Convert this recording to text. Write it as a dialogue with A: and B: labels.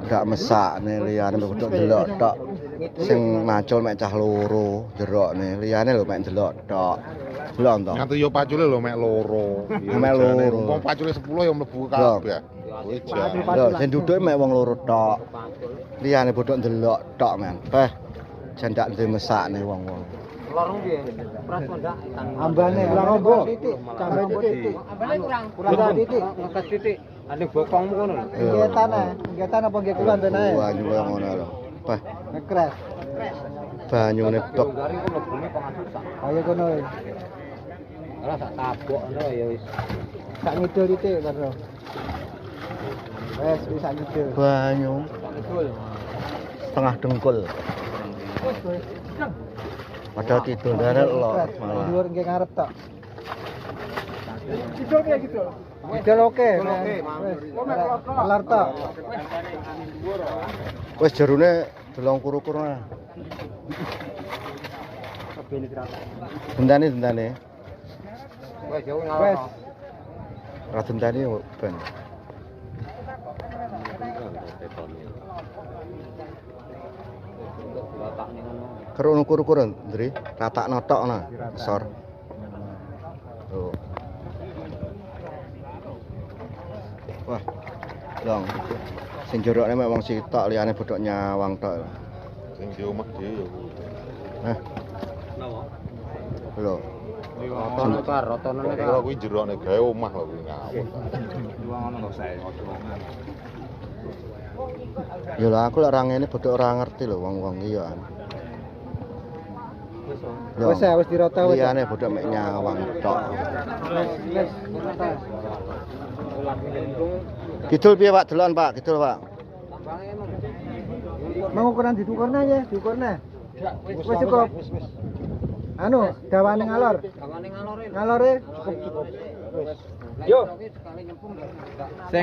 A: Gak mesak nih liyane kudu delok tok. Sing macul mek cah loro jerok nih. Liyane lho mek delok tok. Delok to.
B: Nganti yo pacule lho mek loro.
A: Mek loro.
B: Wong pacule 10 yo mlebu kabeh. Kowe jan.
A: Lho, sing duduk mek wong loro tok. Liyane bodok delok tok, men. Beh, jan ndak duwe mesakne wong-wong.
C: Lorong piye? Pras ndak
D: Ambane rombo titik, sampai titik.
C: Ambane kurang
D: titik.
C: ngekas titik. Ane bokongmu ngono lho.
D: Kegiatan apa nggih kula ben ae.
A: Banyu kaya ngono lho. Beh,
D: Ngekres.
A: banyune bek.
C: Garing ku mlebune pangasusan.
D: Kaya kono.
C: Ora sak tabok ngono ya wis.
D: Sak ngidul titik karo. Wes wis sak ngidul.
A: Banyu
C: Betul.
A: setengah dengkul. Padahal kidul dene lho malah.
D: Dhuwur nggih ngarep tok.
C: Kidul piye kidul?
D: Ngidul oke. Kelar tok.
A: Wis jerone delong kuru-kuru nah. Dentane.
C: Wes jauh
D: Wes.
C: ngalor.
A: Ora dentane yo ben. Karo kuru-kuru ndri, ratakno tok nah, sor. Tuh. Wah. Long. Sing jorokne mek wong sitok liyane bodhok nyawang tok.
B: Sing di omah dhewe yo.
A: Heh. Lho.
C: Rotono kar, rotono nek
B: Ora kuwi jerone gawe omah lho kuwi ngawur.
A: Ya lho aku lek ora ngene bodhok ora ngerti lho wong-wong iki ya.
D: Wes wis dirata wis.
A: Liyane bodhok mek nyawang tok.
D: Wes.
A: Kidul piye Pak? Delon Pak, kidul Pak.
D: Mau ukuran ditukurna ya, diukurna. Wis cukup. Anu, dawane ngalor.
C: Dawane ngalore.
D: Ngalore
C: Yo.